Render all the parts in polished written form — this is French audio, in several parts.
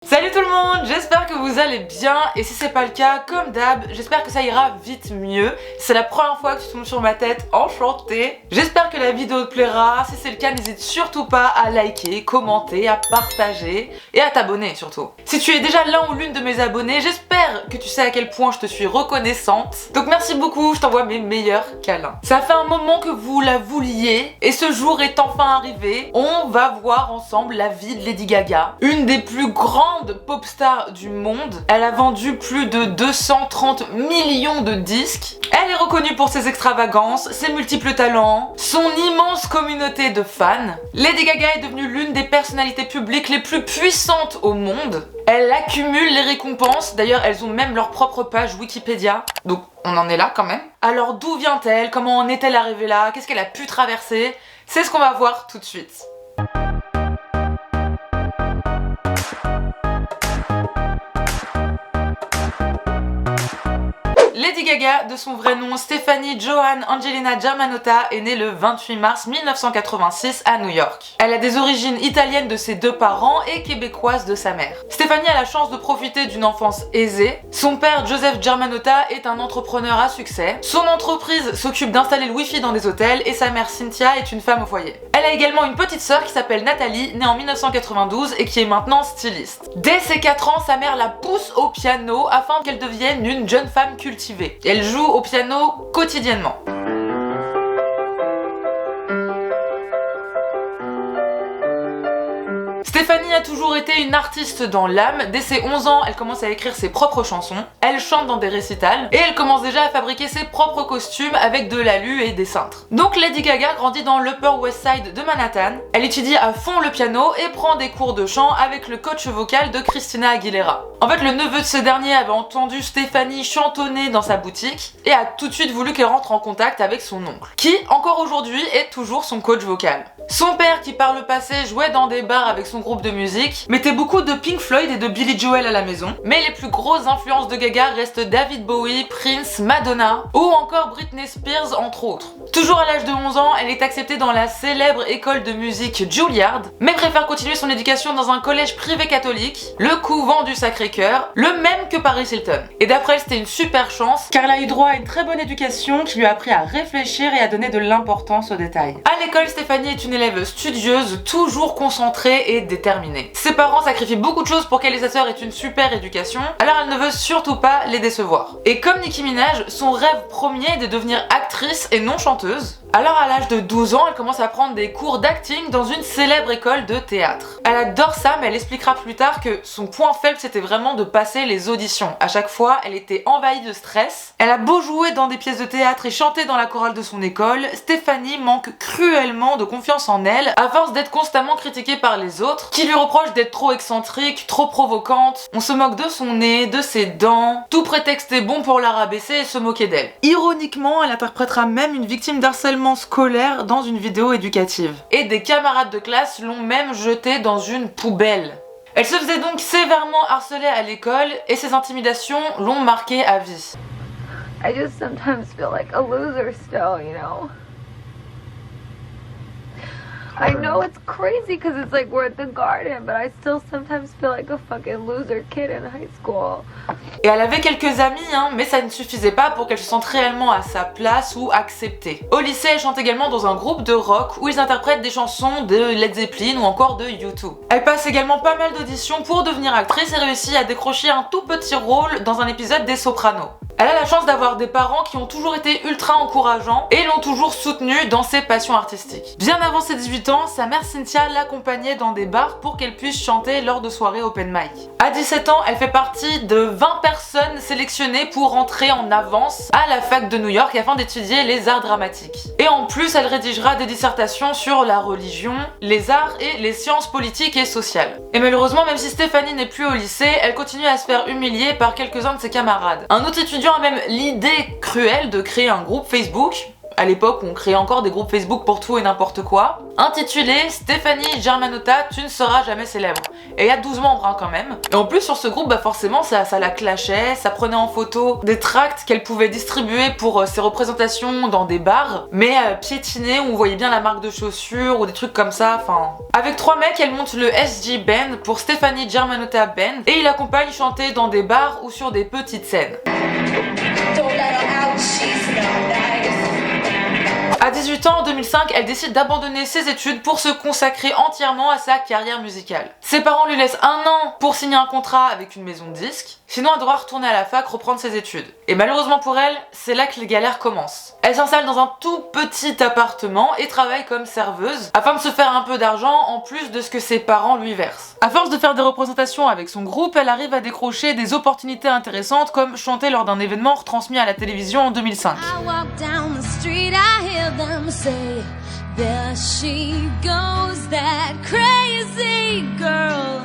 Salut tout le monde, j'espère que vous allez bien et si c'est pas le cas, comme d'hab, j'espère que ça ira vite mieux. C'est la première fois que tu tombes sur ma tête, enchantée. J'espère que la vidéo te plaira, si c'est le cas, n'hésite surtout pas à liker, commenter, à partager et à t'abonner surtout. Si tu es déjà l'un ou l'une de mes abonnés, j'espère que tu sais à quel point je te suis reconnaissante. Donc merci beaucoup, je t'envoie mes meilleurs câlins. Ça fait un moment que vous la vouliez et ce jour est enfin arrivé. On va voir ensemble la vie de Lady Gaga, une des plus grandes pop star du monde. Elle a vendu plus de 230 millions de disques. Elle est reconnue pour ses extravagances, ses multiples talents, son immense communauté de fans. Lady Gaga est devenue l'une des personnalités publiques les plus puissantes au monde. Elle accumule les récompenses, d'ailleurs elles ont même leur propre page Wikipédia, donc on en est là quand même. Alors d'où vient-elle? Comment en est-elle arrivée là? Qu'est-ce qu'elle a pu traverser? C'est ce qu'on va voir tout de suite. Lady Gaga, de son vrai nom Stephanie Joan Angelina Germanotta, est née le 28 mars 1986 à New York. Elle a des origines italiennes de ses deux parents et québécoises de sa mère. Stephanie a la chance de profiter d'une enfance aisée. Son père, Joseph Germanotta, est un entrepreneur à succès. Son entreprise s'occupe d'installer le wifi dans des hôtels et sa mère Cynthia est une femme au foyer. Elle a également une petite sœur qui s'appelle Nathalie, née en 1992 et qui est maintenant styliste. Dès ses 4 ans, sa mère la pousse au piano afin qu'elle devienne une jeune femme cultivée. Elle joue au piano quotidiennement. Stephanie a toujours été une artiste dans l'âme. Dès ses 11 ans, elle commence à écrire ses propres chansons, elle chante dans des récitals et elle commence déjà à fabriquer ses propres costumes avec de l'alu et des cintres. Donc Lady Gaga grandit dans l'Upper West Side de Manhattan. Elle étudie à fond le piano et prend des cours de chant avec le coach vocal de Christina Aguilera. En fait, le neveu de ce dernier avait entendu Stephanie chantonner dans sa boutique et a tout de suite voulu qu'elle rentre en contact avec son oncle, qui encore aujourd'hui est toujours son coach vocal. Son père, qui par le passé jouait dans des bars avec son groupe de musique, mettait beaucoup de Pink Floyd et de Billy Joel à la maison. Mais les plus grosses influences de Gaga restent David Bowie, Prince, Madonna ou encore Britney Spears entre autres. Toujours à l'âge de 11 ans, elle est acceptée dans la célèbre école de musique Juilliard, mais préfère continuer son éducation dans un collège privé catholique, le couvent du Sacré-Cœur, le même que Paris Hilton. Et d'après elle, c'était une super chance car elle a eu droit à une très bonne éducation qui lui a appris à réfléchir et à donner de l'importance aux détails. À l'école, Stephanie est une élève studieuse, toujours concentrée et déterminée. Ses parents sacrifient beaucoup de choses pour qu'elle et sa sœur aient une super éducation, alors elle ne veut surtout pas les décevoir. Et comme Nicki Minaj, son rêve premier est de devenir actrice et non chanteuse. Alors à l'âge de 12 ans, elle commence à prendre des cours d'acting dans une célèbre école de théâtre. Elle adore ça, mais elle expliquera plus tard que son point faible c'était vraiment de passer les auditions. À chaque fois, elle était envahie de stress. Elle a beau jouer dans des pièces de théâtre et chanter dans la chorale de son école, Stephanie manque cruellement de confiance en elle à force d'être constamment critiquée par les autres, qui lui reprochent d'être trop excentrique, trop provocante. On se moque de son nez, de ses dents, tout prétexte est bon pour la rabaisser et se moquer d'elle. Ironiquement, elle interprétera même une victime d'harcèlement scolaire dans une vidéo éducative. Et des camarades de classe l'ont même jetée dans une poubelle. Elle se faisait donc sévèrement harceler à l'école et ses intimidations l'ont marquée à vie. I just sometimes feel like a loser still, you know? I know it's crazy because it's like we're at the garden, but I still sometimes feel like a fucking loser kid in high school. Et elle avait quelques amis, mais ça ne suffisait pas pour qu'elle se sente réellement à sa place ou acceptée. Au lycée, elle chante également dans un groupe de rock où ils interprètent des chansons de Led Zeppelin ou encore de U2. Elle passe également pas mal d'auditions pour devenir actrice et réussit à décrocher un tout petit rôle dans un épisode des Sopranos. Elle a la chance d'avoir des parents qui ont toujours été ultra encourageants et l'ont toujours soutenue dans ses passions artistiques. Bien avant ses 18 ans, sa mère Cynthia l'accompagnait dans des bars pour qu'elle puisse chanter lors de soirées open mic. À 17 ans, elle fait partie de 20 personnes sélectionnées pour entrer en avance à la fac de New York afin d'étudier les arts dramatiques. Et en plus, elle rédigera des dissertations sur la religion, les arts et les sciences politiques et sociales. Et malheureusement, même si Stephanie n'est plus au lycée, elle continue à se faire humilier par quelques-uns de ses camarades. Un autre étudiant a même l'idée cruelle de créer un groupe Facebook à l'époque où on créait encore des groupes Facebook pour tout et n'importe quoi, intitulé Stéphanie Germanotta, tu ne seras jamais célèbre. Et il y a 12 membres quand même. Et en plus sur ce groupe, forcément ça la clashait, ça prenait en photo des tracts qu'elle pouvait distribuer pour ses représentations dans des bars, mais piétinés où on voyait bien la marque de chaussures ou des trucs comme ça, enfin... Avec 3 mecs, elle monte le SG Band pour Stéphanie Germanotta Band et il accompagne chanter dans des bars ou sur des petites scènes. À 18 ans, en 2005, elle décide d'abandonner ses études pour se consacrer entièrement à sa carrière musicale. Ses parents lui laissent 1 an pour signer un contrat avec une maison de disques, sinon elle devra retourner à la fac reprendre ses études. Et malheureusement pour elle, c'est là que les galères commencent. Elle s'installe dans un tout petit appartement et travaille comme serveuse afin de se faire un peu d'argent en plus de ce que ses parents lui versent. À force de faire des représentations avec son groupe, elle arrive à décrocher des opportunités intéressantes comme chanter lors d'un événement retransmis à la télévision en 2005. Them say, there she goes, that crazy girl.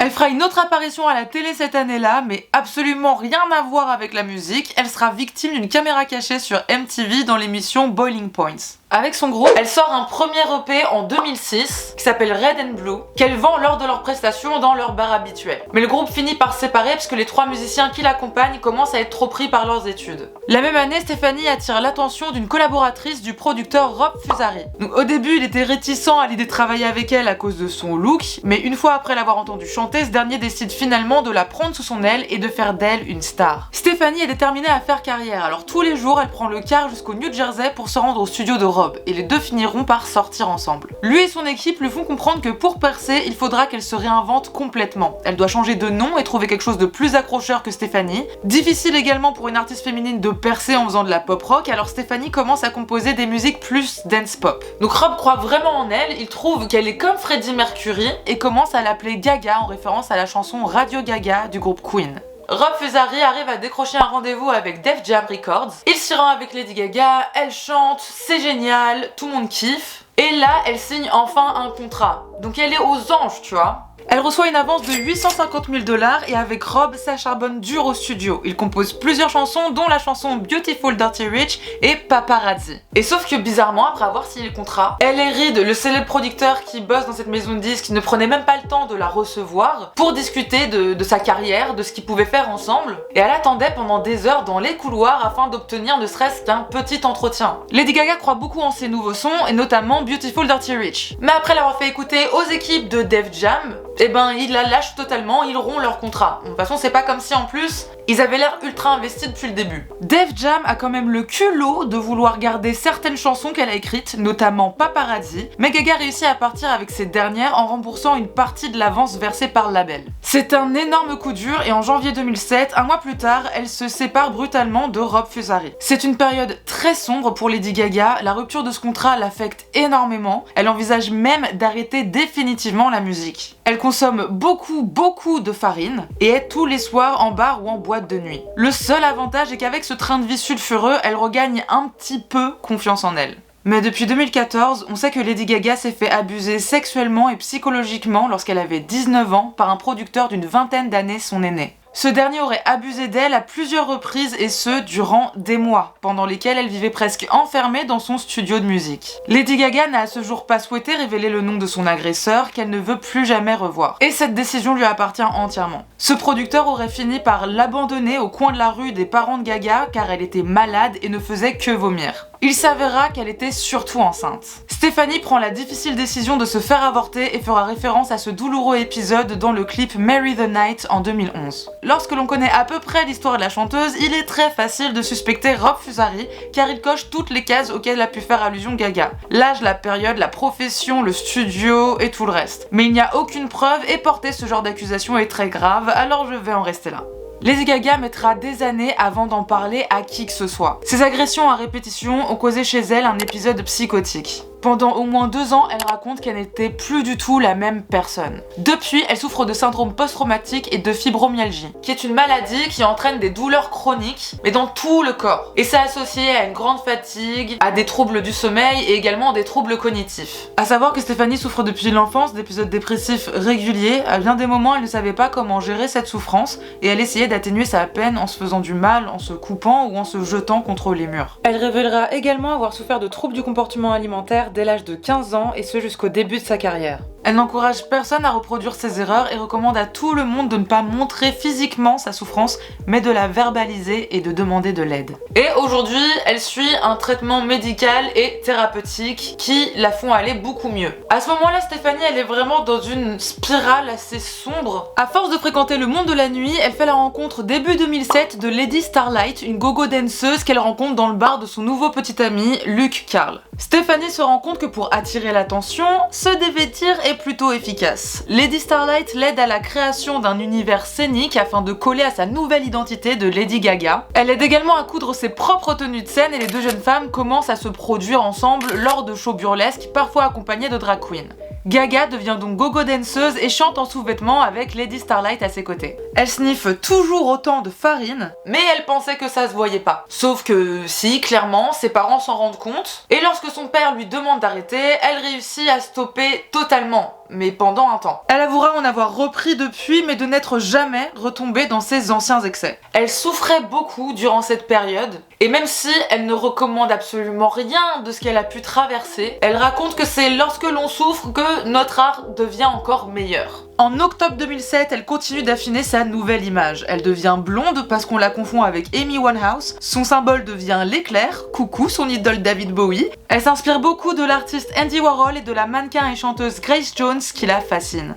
Elle fera une autre apparition à la télé cette année-là, mais absolument rien à voir avec la musique. Elle sera victime d'une caméra cachée sur MTV dans l'émission Boiling Points. Avec son groupe, elle sort un premier EP en 2006 qui s'appelle Red and Blue, qu'elle vend lors de leurs prestations dans leur bar habituel. Mais le groupe finit par se séparer parce que les 3 musiciens qui l'accompagnent commencent à être trop pris par leurs études. La même année, Stéphanie attire l'attention d'une collaboratrice du producteur Rob Fusari. Donc, au début, il était réticent à l'idée de travailler avec elle à cause de son look, mais une fois après l'avoir entendu chanter, ce dernier décide finalement de la prendre sous son aile et de faire d'elle une star. Stéphanie est déterminée à faire carrière, alors tous les jours, elle prend le car jusqu'au New Jersey pour se rendre au studio de Rob. Et les deux finiront par sortir ensemble. Lui et son équipe lui font comprendre que pour percer, il faudra qu'elle se réinvente complètement. Elle doit changer de nom et trouver quelque chose de plus accrocheur que Stéphanie. Difficile également pour une artiste féminine de percer en faisant de la pop rock, alors Stéphanie commence à composer des musiques plus dance pop. Donc Rob croit vraiment en elle, il trouve qu'elle est comme Freddie Mercury et commence à l'appeler Gaga en référence à la chanson Radio Gaga du groupe Queen. Rob Fusari arrive à décrocher un rendez-vous avec Def Jam Records. Il s'y rend avec Lady Gaga, elle chante, c'est génial, tout le monde kiffe. Et là, elle signe enfin un contrat. Donc elle est aux anges, tu vois. Elle reçoit une avance de 850 000 $ et avec Rob, ça charbonne dur au studio. Il compose plusieurs chansons, dont la chanson Beautiful Dirty Rich et Paparazzi. Et sauf que bizarrement, après avoir signé le contrat, L.A. Reid, le célèbre producteur qui bosse dans cette maison de disques, ne prenait même pas le temps de la recevoir pour discuter de sa carrière, de ce qu'ils pouvaient faire ensemble. Et elle attendait pendant des heures dans les couloirs afin d'obtenir ne serait-ce qu'un petit entretien. Lady Gaga croit beaucoup en ses nouveaux sons et notamment Beautiful Dirty Rich. Mais après l'avoir fait écouter aux équipes de Def Jam, eh ben ils la lâchent totalement, ils rompent leur contrat. De toute façon c'est pas comme si en plus ils avaient l'air ultra investis depuis le début. Def Jam a quand même le culot de vouloir garder certaines chansons qu'elle a écrites, notamment Paparazzi, mais Gaga réussit à partir avec ces dernières en remboursant une partie de l'avance versée par le label. C'est un énorme coup dur et en janvier 2007, un mois plus tard, elle se sépare brutalement de Rob Fusari. C'est une période très sombre pour Lady Gaga, la rupture de ce contrat l'affecte énormément, elle envisage même d'arrêter définitivement la musique. Elle consomme beaucoup de farine et est tous les soirs en bar ou en boîte de nuit. Le seul avantage est qu'avec ce train de vie sulfureux, elle regagne un petit peu confiance en elle. Mais depuis 2014, on sait que Lady Gaga s'est fait abuser sexuellement et psychologiquement lorsqu'elle avait 19 ans par un producteur d'une vingtaine d'années son aîné. Ce dernier aurait abusé d'elle à plusieurs reprises et ce, durant des mois, pendant lesquels elle vivait presque enfermée dans son studio de musique. Lady Gaga n'a à ce jour pas souhaité révéler le nom de son agresseur, qu'elle ne veut plus jamais revoir. Et cette décision lui appartient entièrement. Ce producteur aurait fini par l'abandonner au coin de la rue des parents de Gaga car elle était malade et ne faisait que vomir. Il s'avéra qu'elle était surtout enceinte. Stéphanie prend la difficile décision de se faire avorter et fera référence à ce douloureux épisode dans le clip Marry the Night en 2011. Lorsque l'on connaît à peu près l'histoire de la chanteuse, il est très facile de suspecter Rob Fusari car il coche toutes les cases auxquelles a pu faire allusion Gaga. L'âge, la période, la profession, le studio et tout le reste. Mais il n'y a aucune preuve et porter ce genre d'accusation est très grave, alors je vais en rester là. Lady Gaga mettra des années avant d'en parler à qui que ce soit. Ces agressions à répétition ont causé chez elle un épisode psychotique. Pendant au moins 2 ans, elle raconte qu'elle n'était plus du tout la même personne. Depuis, elle souffre de syndrome post-traumatique et de fibromyalgie, qui est une maladie qui entraîne des douleurs chroniques, mais dans tout le corps. Et c'est associé à une grande fatigue, à des troubles du sommeil et également des troubles cognitifs. À savoir que Stéphanie souffre depuis l'enfance d'épisodes dépressifs réguliers. À bien des moments, elle ne savait pas comment gérer cette souffrance et elle essayait d'atténuer sa peine en se faisant du mal, en se coupant ou en se jetant contre les murs. Elle révélera également avoir souffert de troubles du comportement alimentaire dès l'âge de 15 ans et ce jusqu'au début de sa carrière. Elle n'encourage personne à reproduire ses erreurs et recommande à tout le monde de ne pas montrer physiquement sa souffrance, mais de la verbaliser et de demander de l'aide. Et aujourd'hui, elle suit un traitement médical et thérapeutique qui la font aller beaucoup mieux. À ce moment-là, Stéphanie, elle est vraiment dans une spirale assez sombre. À force de fréquenter le monde de la nuit, elle fait la rencontre début 2007 de Lady Starlight, une gogo danseuse qu'elle rencontre dans le bar de son nouveau petit ami, Luke Carl. Stéphanie se rend compte que pour attirer l'attention, se dévêtir est plutôt efficace. Lady Starlight l'aide à la création d'un univers scénique afin de coller à sa nouvelle identité de Lady Gaga. Elle aide également à coudre ses propres tenues de scène et les deux jeunes femmes commencent à se produire ensemble lors de shows burlesques, parfois accompagnées de drag queens. Gaga devient donc gogo danseuse et chante en sous-vêtements avec Lady Starlight à ses côtés. Elle sniffe toujours autant de farine, mais elle pensait que ça se voyait pas. Sauf que si, clairement, ses parents s'en rendent compte, et lorsque son père lui demande d'arrêter, elle réussit à stopper totalement, mais pendant un temps. Elle avouera en avoir repris depuis, mais de n'être jamais retombée dans ses anciens excès. Elle souffrait beaucoup durant cette période, et même si elle ne recommande absolument rien de ce qu'elle a pu traverser, elle raconte que c'est lorsque l'on souffre que notre art devient encore meilleur. En octobre 2007, elle continue d'affiner sa nouvelle image. Elle devient blonde parce qu'on la confond avec Amy Winehouse. Son symbole devient l'éclair, coucou son idole David Bowie. Elle s'inspire beaucoup de l'artiste Andy Warhol et de la mannequin et chanteuse Grace Jones qui la fascine.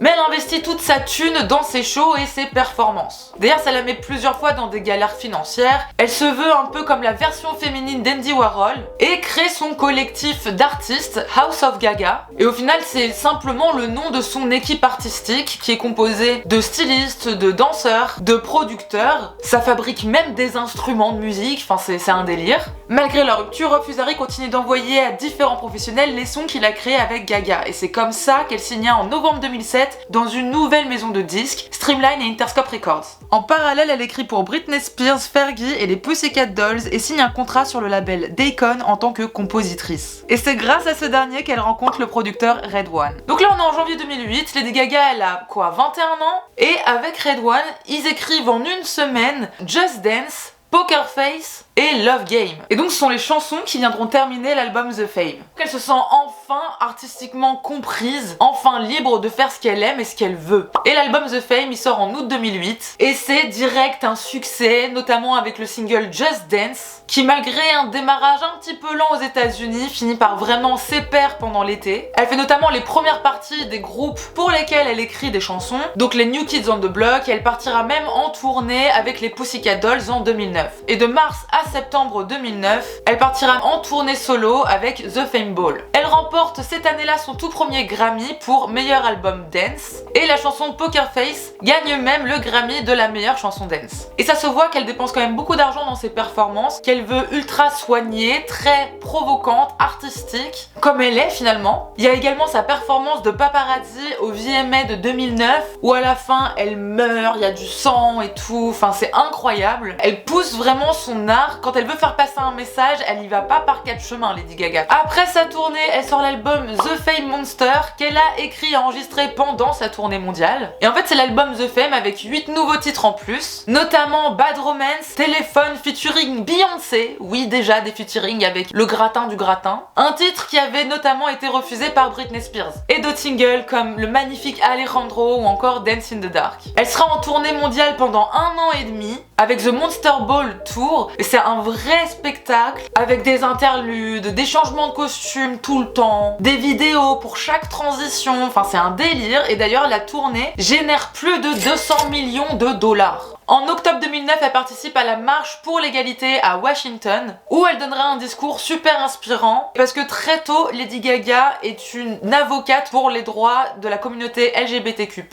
Mais elle investit toute sa thune dans ses shows et ses performances. D'ailleurs, ça la met plusieurs fois dans des galères financières. Elle se veut un peu comme la version féminine d'Andy Warhol et crée son collectif d'artistes, House of Gaga. Et au final, c'est simplement le nom de son équipe artistique qui est composée de stylistes, de danseurs, de producteurs. Ça fabrique même des instruments de musique, enfin c'est un délire. Malgré la rupture, Rob Fusari continue d'envoyer à différents professionnels les sons qu'il a créés avec Gaga. Et c'est comme ça qu'elle signa en novembre 2007 dans une nouvelle maison de disques, Streamline et Interscope Records. En parallèle, elle écrit pour Britney Spears, Fergie et les Pussycat Dolls et signe un contrat sur le label Dacon en tant que compositrice. Et c'est grâce à ce dernier qu'elle rencontre le producteur Red One. Donc là on est en janvier 2008, Lady Gaga elle a quoi, 21 ans, et avec Red One, ils écrivent en une semaine Just Dance, Poker Face et Love Game. Et donc ce sont les chansons qui viendront terminer l'album The Fame. Elle se sent enfin artistiquement comprise, enfin libre de faire ce qu'elle aime et ce qu'elle veut. Et l'album The Fame il sort en août 2008 et c'est direct un succès, notamment avec le single Just Dance, qui malgré un démarrage un petit peu lent aux États-Unis finit par vraiment s'épaire pendant l'été. Elle fait notamment les premières parties des groupes pour lesquels elle écrit des chansons, donc les New Kids on the Block, et elle partira même en tournée avec les Pussycat Dolls en 2009. Et de mars à septembre 2009, elle partira en tournée solo avec The Fame Ball. Elle remporte cette année-là son tout premier Grammy pour meilleur album dance et la chanson Poker Face gagne même le Grammy de la meilleure chanson dance. Et ça se voit qu'elle dépense quand même beaucoup d'argent dans ses performances, qu'elle veut ultra soignée, très provocante, artistique, comme elle est finalement. Il y a également sa performance de paparazzi au VMA de 2009 où à la fin elle meurt, il y a du sang et tout, enfin c'est incroyable. Elle pousse vraiment son art. Quand elle veut faire passer un message, elle y va pas par 4 chemins, Lady Gaga. Après sa tournée, elle sort l'album The Fame Monster qu'elle a écrit et enregistré pendant sa tournée mondiale. Et en fait, c'est l'album The Fame avec 8 nouveaux titres en plus, notamment Bad Romance, Téléphone featuring Beyoncé. Oui, déjà des featuring avec le gratin du gratin. Un titre qui avait notamment été refusé par Britney Spears. Et d'autres singles comme le magnifique Alejandro ou encore Dance in the Dark. Elle sera en tournée mondiale pendant 1 an et demi avec The Monster Ball Tour. Et c'est un vrai spectacle avec des interludes, des changements de costumes tout le temps, des vidéos pour chaque transition, enfin c'est un délire. Et d'ailleurs la tournée génère plus de 200 millions de dollars. En octobre 2009, elle participe à la marche pour l'égalité à Washington, où elle donnera un discours super inspirant, parce que très tôt, Lady Gaga est une avocate pour les droits de la communauté LGBTQ+.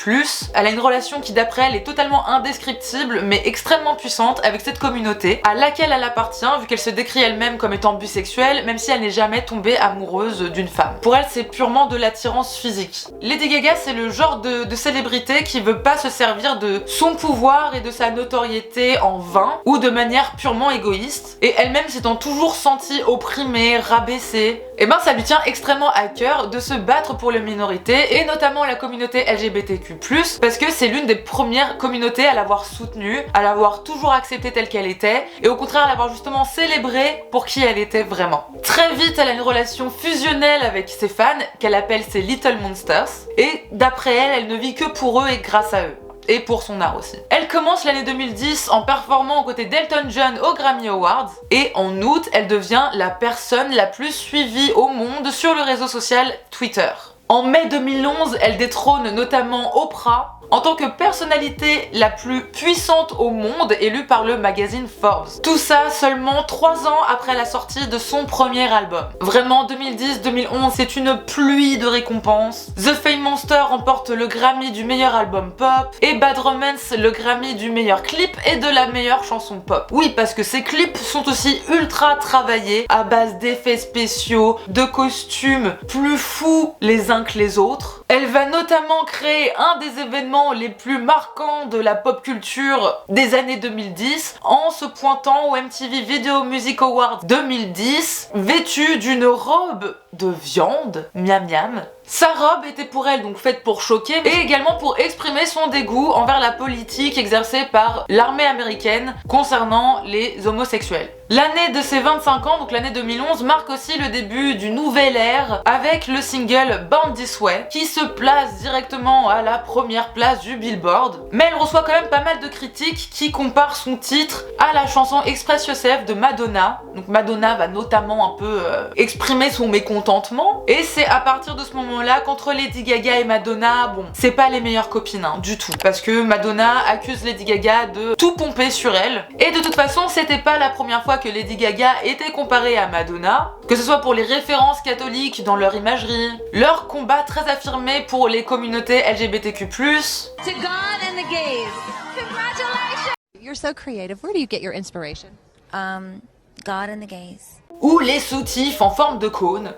Elle a une relation qui d'après elle est totalement indescriptible, mais extrêmement puissante avec cette communauté, à laquelle elle appartient, vu qu'elle se décrit elle-même comme étant bisexuelle, même si elle n'est jamais tombée amoureuse d'une femme. Pour elle, c'est purement de l'attirance physique. Lady Gaga, c'est le genre de célébrité qui veut pas se servir de son pouvoir et de sa notoriété en vain ou de manière purement égoïste, et elle-même s'étant toujours sentie opprimée, rabaissée, et ben ça lui tient extrêmement à cœur de se battre pour les minorités et notamment la communauté LGBTQ+, parce que c'est l'une des premières communautés à l'avoir soutenue, à l'avoir toujours acceptée telle qu'elle était, et au contraire à l'avoir justement célébrée pour qui elle était vraiment. Très vite, elle a une relation fusionnelle avec ses fans qu'elle appelle ses Little Monsters, et d'après elle, elle ne vit que pour eux et grâce à eux. Et pour son art aussi. Elle commence l'année 2010 en performant aux côtés d'Elton John aux Grammy Awards, et en août, elle devient la personne la plus suivie au monde sur le réseau social Twitter. En mai 2011, elle détrône notamment Oprah en tant que personnalité la plus puissante au monde, élue par le magazine Forbes. Tout ça seulement 3 ans après la sortie de son premier album. Vraiment, 2010-2011, c'est une pluie de récompenses. The Fame Monster remporte le Grammy du meilleur album pop, et Bad Romance le Grammy du meilleur clip et de la meilleure chanson pop. Oui, parce que ces clips sont aussi ultra travaillés, à base d'effets spéciaux, de costumes plus fous les uns que les autres. Elle va notamment créer un des événements les plus marquants de la pop culture des années 2010 en se pointant au MTV Video Music Awards 2010 vêtue d'une robe de viande, miam miam. Sa robe était pour elle donc faite pour choquer, et également pour exprimer son dégoût envers la politique exercée par l'armée américaine concernant les homosexuels. L'année de ses 25 ans, donc l'année 2011, marque aussi le début d'une nouvelle ère avec le single Born This Way, qui se place directement à la première place du Billboard. Mais elle reçoit quand même pas mal de critiques qui comparent son titre à la chanson Express Yourself de Madonna. Donc Madonna va notamment un peu exprimer son mécontentement, et c'est à partir de ce moment-là qu'entre Lady Gaga et Madonna, bon, c'est pas les meilleures copines, hein, du tout. Parce que Madonna accuse Lady Gaga de tout pomper sur elle, et de toute façon, c'était pas la première fois que Lady Gaga était comparée à Madonna, que ce soit pour les références catholiques dans leur imagerie, leur combat très affirmé pour les communautés LGBTQ+. To God and the gays. Congratulations! You're so creative. Where do you get your inspiration? God and the gays. Ou les soutifs en forme de cône.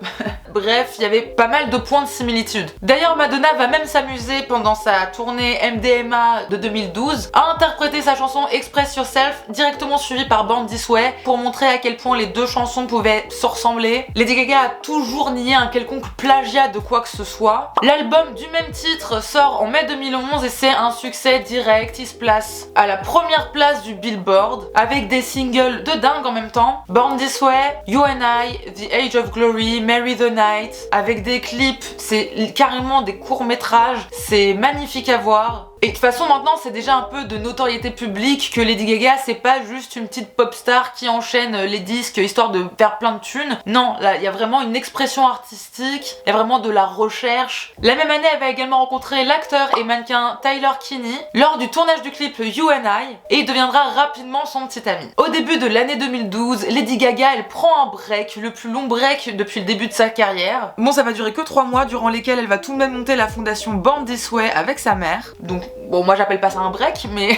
Bref, il y avait pas mal de points de similitude. D'ailleurs, Madonna va même s'amuser pendant sa tournée MDMA de 2012 à interpréter sa chanson Express Yourself, directement suivie par Born This Way, pour montrer à quel point les deux chansons pouvaient se ressembler. Lady Gaga a toujours nié un quelconque plagiat de quoi que ce soit. L'album du même titre sort en mai 2011 et c'est un succès direct. Il se place à la première place du Billboard avec des singles de dingue en même temps. Born This Way, You and I, The Age of Glory, Marry the Night, avec des clips, c'est carrément des courts-métrages, c'est magnifique à voir. Et de toute façon maintenant c'est déjà un peu de notoriété publique que Lady Gaga c'est pas juste une petite pop star qui enchaîne les disques histoire de faire plein de thunes. Non, là il y a vraiment une expression artistique, il y a vraiment de la recherche. La même année elle va également rencontrer l'acteur et mannequin Tyler Kinney lors du tournage du clip You and I, et il deviendra rapidement son petit ami. Au début de l'année 2012, Lady Gaga elle prend un break, le plus long break depuis le début de sa carrière. Bon, ça va durer que 3 mois durant lesquels elle va tout de même monter la fondation Born This Way avec sa mère. Donc bon, moi j'appelle pas ça un break, mais...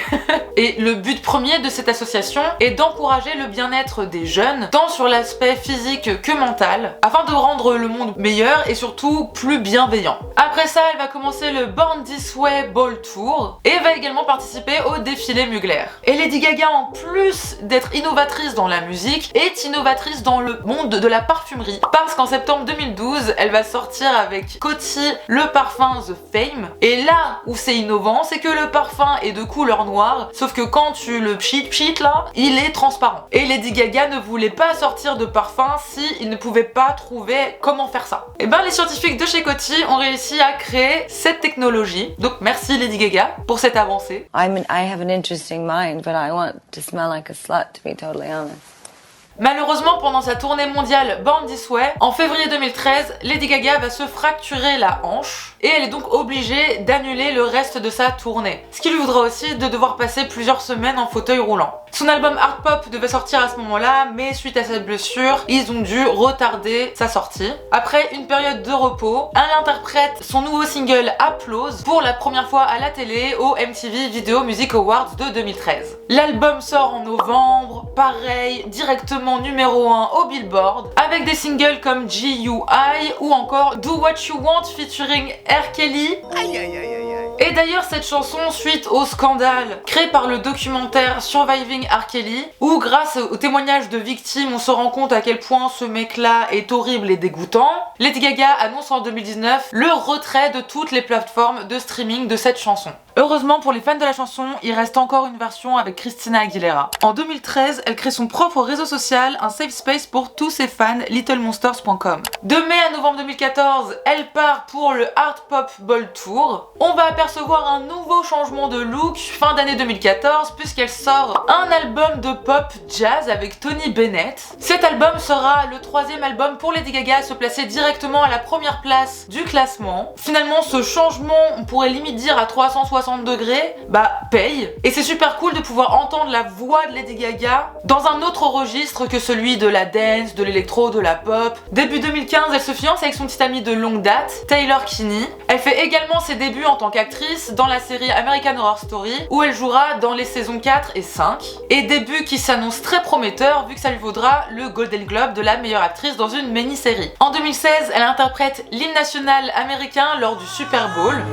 Et le but premier de cette association est d'encourager le bien-être des jeunes, tant sur l'aspect physique que mental, afin de rendre le monde meilleur et surtout plus bienveillant. Après ça, elle va commencer le Born This Way Ball Tour et va également participer au défilé Mugler. Et Lady Gaga, en plus d'être innovatrice dans la musique, est innovatrice dans le monde de la parfumerie, parce qu'en septembre 2012, elle va sortir avec Coty le parfum The Fame, et là où c'est innovant, c'est que le parfum est de couleur noire, sauf que quand tu le pchit là, il est transparent. Et Lady Gaga ne voulait pas sortir de parfum si il ne pouvait pas trouver comment faire ça. Et ben les scientifiques de chez Coty ont réussi à créer cette technologie. Donc merci Lady Gaga pour cette avancée. I have an interesting mind, but I want to smell like a slut, to be totally honest. Malheureusement, pendant sa tournée mondiale Born This Way, en février 2013, Lady Gaga va se fracturer la hanche et elle est donc obligée d'annuler le reste de sa tournée. Ce qui lui voudra aussi de devoir passer plusieurs semaines en fauteuil roulant. Son album Art Pop devait sortir à ce moment-là, mais suite à cette blessure, ils ont dû retarder sa sortie. Après une période de repos, elle interprète son nouveau single Applause pour la première fois à la télé au MTV Video Music Awards de 2013. L'album sort en novembre, pareil, directement numéro 1 au Billboard, avec des singles comme GUI ou encore Do What You Want featuring R. Kelly. Et d'ailleurs cette chanson, suite au scandale créé par le documentaire Surviving R. Kelly, où grâce aux témoignages de victimes on se rend compte à quel point ce mec-là est horrible et dégoûtant, Lady Gaga annonce en 2019 le retrait de toutes les plateformes de streaming de cette chanson. Heureusement pour les fans de la chanson, il reste encore une version avec Christina Aguilera. En 2013, elle crée son propre réseau social, un safe space pour tous ses fans, littlemonsters.com. De mai à novembre 2014, elle part pour le Art Pop Ball Tour. On va apercevoir un nouveau changement de look fin d'année 2014 puisqu'elle sort un album de pop jazz avec Tony Bennett. Cet album sera le 3e album pour Lady Gaga à se placer directement à la première place du classement. Finalement, ce changement, on pourrait limite dire à 360 degrés, paye. Et c'est super cool de pouvoir entendre la voix de Lady Gaga dans un autre registre que celui de la dance, de l'électro, de la pop. Début 2015, elle se fiance avec son petit ami de longue date, Taylor Kinney. Elle fait également ses débuts en tant qu'actrice dans la série American Horror Story, où elle jouera dans les saisons 4 et 5. Et début qui s'annonce très prometteur vu que ça lui vaudra le Golden Globe de la meilleure actrice dans une mini-série. En 2016, elle interprète l'hymne national américain lors du Super Bowl.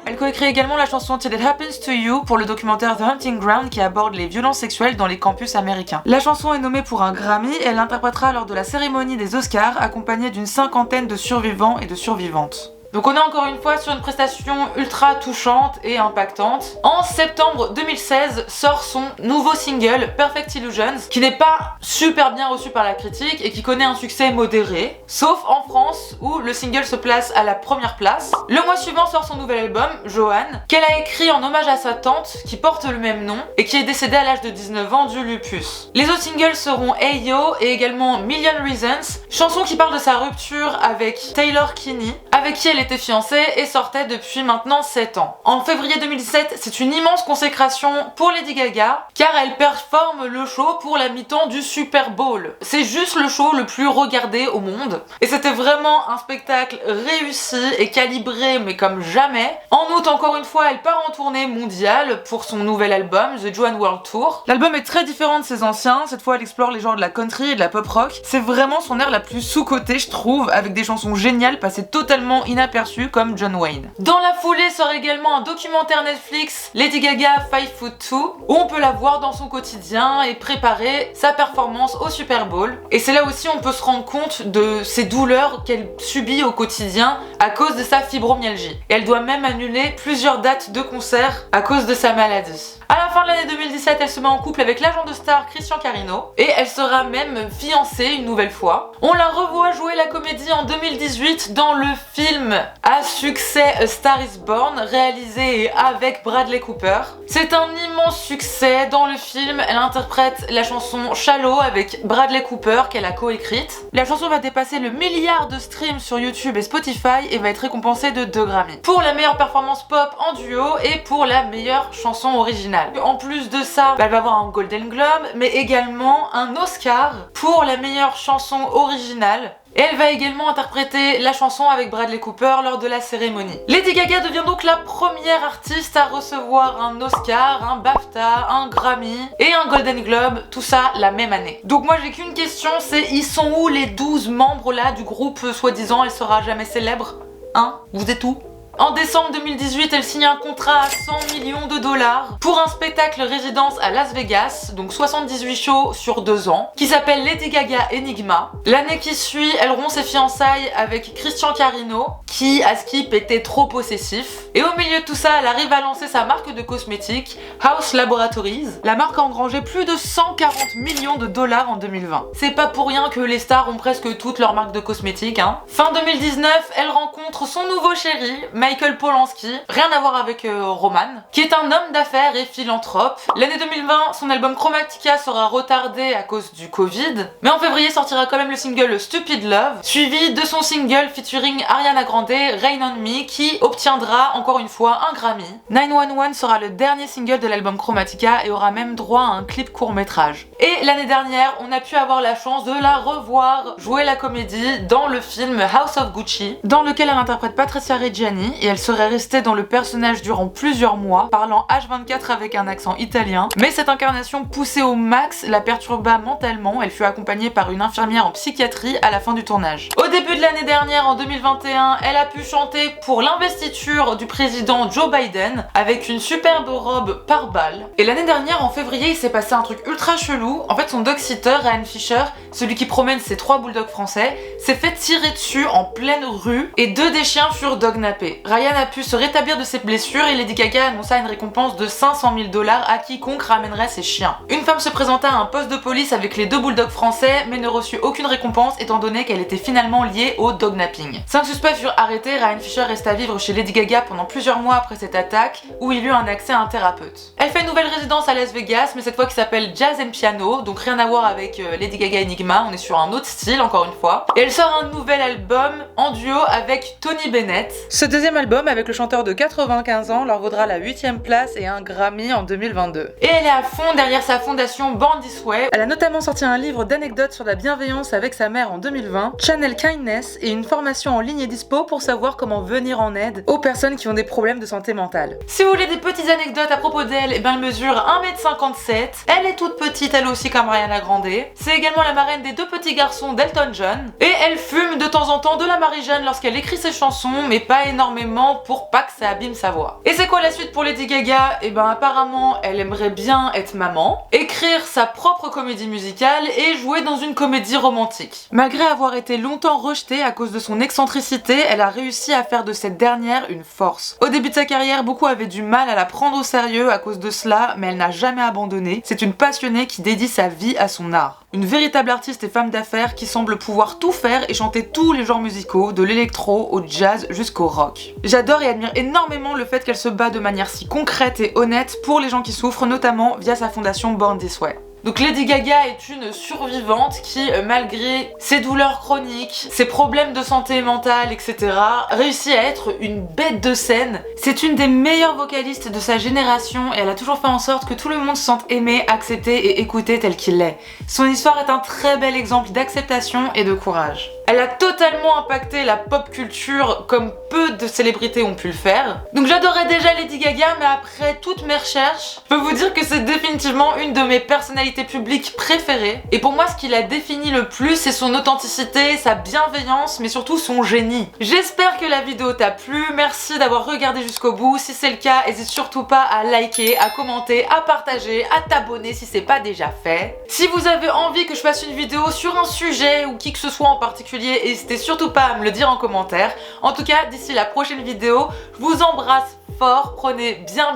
Elle coécrit également la chanson Till It Happens to You pour le documentaire The Hunting Ground qui aborde les violences sexuelles dans les campus américains. La chanson est nommée pour un Grammy et elle l'interprétera lors de la cérémonie des Oscars accompagnée d'une 50aine de survivants et de survivantes. Donc on est encore une fois sur une prestation ultra touchante et impactante. En septembre 2016 sort son nouveau single Perfect Illusions, qui n'est pas super bien reçu par la critique et qui connaît un succès modéré, sauf en France où le single se place à la première place. Le mois suivant sort son nouvel album, Joanne, qu'elle a écrit en hommage à sa tante qui porte le même nom et qui est décédée à l'âge de 19 ans du lupus. Les autres singles seront Hey Yo et également Million Reasons, chanson qui parle de sa rupture avec Taylor Kinney, avec qui elle était fiancée et sortait depuis maintenant 7 ans. En février 2017, c'est une immense consécration pour Lady Gaga car elle performe le show pour la mi-temps du Super Bowl. C'est juste le show le plus regardé au monde et c'était vraiment un spectacle réussi et calibré mais comme jamais. En août, encore une fois, elle part en tournée mondiale pour son nouvel album The Joanne World Tour. L'album est très différent de ses anciens, cette fois elle explore les genres de la country et de la pop rock. C'est vraiment son air la plus sous-cotée je trouve, avec des chansons géniales passées totalement inaperçues comme John Wayne. Dans la foulée sort également un documentaire Netflix, Lady Gaga 5'2", où on peut la voir dans son quotidien et préparer sa performance au Super Bowl. Et c'est là aussi on peut se rendre compte de ces douleurs qu'elle subit au quotidien à cause de sa fibromyalgie. Et elle doit même annuler plusieurs dates de concert à cause de sa maladie. À la fin de l'année 2017, elle se met en couple avec l'agent de star Christian Carino et elle sera même fiancée une nouvelle fois. On la revoit jouer la comédie en 2018 dans le film à succès A Star is Born, réalisé avec Bradley Cooper. C'est un immense succès. Dans le film, elle interprète la chanson Shallow avec Bradley Cooper qu'elle a coécrite. La chanson va dépasser le milliard de streams sur YouTube et Spotify et va être récompensée de 2 Grammy. Pour la meilleure performance pop en duo et pour la meilleure chanson originale. En plus de ça, elle va avoir un Golden Globe, mais également un Oscar pour la meilleure chanson originale. Et elle va également interpréter la chanson avec Bradley Cooper lors de la cérémonie. Lady Gaga devient donc la première artiste à recevoir un Oscar, un BAFTA, un Grammy et un Golden Globe, tout ça la même année. Donc moi j'ai qu'une question, c'est ils sont où les 12 membres là du groupe soi-disant elle sera jamais célèbre? Hein? Vous êtes où? En décembre 2018, elle signe un contrat à 100 millions de dollars pour un spectacle résidence à Las Vegas, donc 78 shows sur 2 ans, qui s'appelle Lady Gaga Enigma. L'année qui suit, elle rompt ses fiançailles avec Christian Carino, qui à Skip était trop possessif. Et au milieu de tout ça, elle arrive à lancer sa marque de cosmétiques, House Laboratories. La marque a engrangé plus de 140 millions de dollars en 2020. C'est pas pour rien que les stars ont presque toutes leurs marques de cosmétiques, hein. Fin 2019, elle rencontre son nouveau chéri, Michael Polanski, rien à voir avec Roman, qui est un homme d'affaires et philanthrope. L'année 2020, son album Chromatica sera retardé à cause du Covid, mais en février sortira quand même le single Stupid Love, suivi de son single featuring Ariana Grande, Rain on Me, qui obtiendra encore une fois un Grammy. 911 sera le dernier single de l'album Chromatica et aura même droit à un clip court-métrage. Et l'année dernière, on a pu avoir la chance de la revoir jouer la comédie dans le film House of Gucci, dans lequel elle interprète Patricia Reggiani, et elle serait restée dans le personnage durant plusieurs mois, parlant H24 avec un accent italien. Mais cette incarnation poussée au max la perturba mentalement. Elle fut accompagnée par une infirmière en psychiatrie à la fin du tournage. Au début de l'année dernière, en 2021, elle a pu chanter pour l'investiture du président Joe Biden avec une superbe robe par balle. Et l'année dernière, en février, il s'est passé un truc ultra chelou. En fait, son dog-sitter, Ryan Fisher, celui qui promène ses 3 bulldogs français, s'est fait tirer dessus en pleine rue et 2 des chiens furent dognappés. Ryan a pu se rétablir de ses blessures et Lady Gaga annonça une récompense de 500 000 $ à quiconque ramènerait ses chiens. Une femme se présenta à un poste de police avec les 2 bulldogs français mais ne reçut aucune récompense étant donné qu'elle était finalement liée au dognapping. 5 suspects furent arrêtés. Ryan Fisher resta vivre chez Lady Gaga pendant plusieurs mois après cette attaque où il eut un accès à un thérapeute. Elle fait une nouvelle résidence à Las Vegas mais cette fois qui s'appelle Jazz and Piano, donc rien à voir avec Lady Gaga Enigma, on est sur un autre style encore une fois. Et elle sort un nouvel album en duo avec Tony Bennett. Ce deuxième album avec le chanteur de 95 ans leur vaudra la 8e place et un Grammy en 2022. Et elle est à fond derrière sa fondation Born This Way. Elle a notamment sorti un livre d'anecdotes sur la bienveillance avec sa mère en 2020, Channel Kindness, et une formation en ligne est dispo pour savoir comment venir en aide aux personnes qui ont des problèmes de santé mentale. Si vous voulez des petites anecdotes à propos d'elle, elle mesure 1m57, elle est toute petite elle aussi comme Ariana Grande, c'est également la marraine des 2 petits garçons d'Elton John, et elle fume de temps en temps de la Marie-Jeanne lorsqu'elle écrit ses chansons, mais pas énormément pour pas que ça abîme sa voix. Et c'est quoi la suite pour Lady Gaga? Apparemment elle aimerait bien être maman, écrire sa propre comédie musicale et jouer dans une comédie romantique. Malgré avoir été longtemps rejetée à cause de son excentricité, elle a réussi à faire de cette dernière une force. Au début de sa carrière, beaucoup avaient du mal à la prendre au sérieux à cause de cela, mais elle n'a jamais abandonné. C'est une passionnée qui dédie sa vie à son art. Une véritable artiste et femme d'affaires qui semble pouvoir tout faire et chanter tous les genres musicaux, de l'électro au jazz jusqu'au rock. J'adore et admire énormément le fait qu'elle se bat de manière si concrète et honnête pour les gens qui souffrent, notamment via sa fondation Born This Way. Donc Lady Gaga est une survivante qui, malgré ses douleurs chroniques, ses problèmes de santé mentale, etc., réussit à être une bête de scène. C'est une des meilleures vocalistes de sa génération et elle a toujours fait en sorte que tout le monde se sente aimé, accepté et écouté tel qu'il est. Son histoire est un très bel exemple d'acceptation et de courage. Elle a totalement impacté la pop culture comme peu de célébrités ont pu le faire. Donc j'adorais déjà Lady Gaga, mais après toutes mes recherches, je peux vous dire que c'est définitivement une de mes personnalités publiques préférées. Et pour moi, ce qui la définit le plus, c'est son authenticité, sa bienveillance, mais surtout son génie. J'espère que la vidéo t'a plu, merci d'avoir regardé jusqu'au bout. Si c'est le cas, n'hésite surtout pas à liker, à commenter, à partager, à t'abonner si c'est pas déjà fait. Si vous avez envie que je fasse une vidéo sur un sujet ou qui que ce soit en particulier, n'hésitez surtout pas à me le dire en commentaire. En tout cas, d'ici la prochaine vidéo, je vous embrasse fort, prenez bien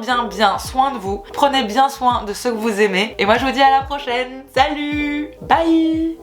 soin de vous, prenez bien soin de ceux que vous aimez, et moi je vous dis à la prochaine, salut, bye.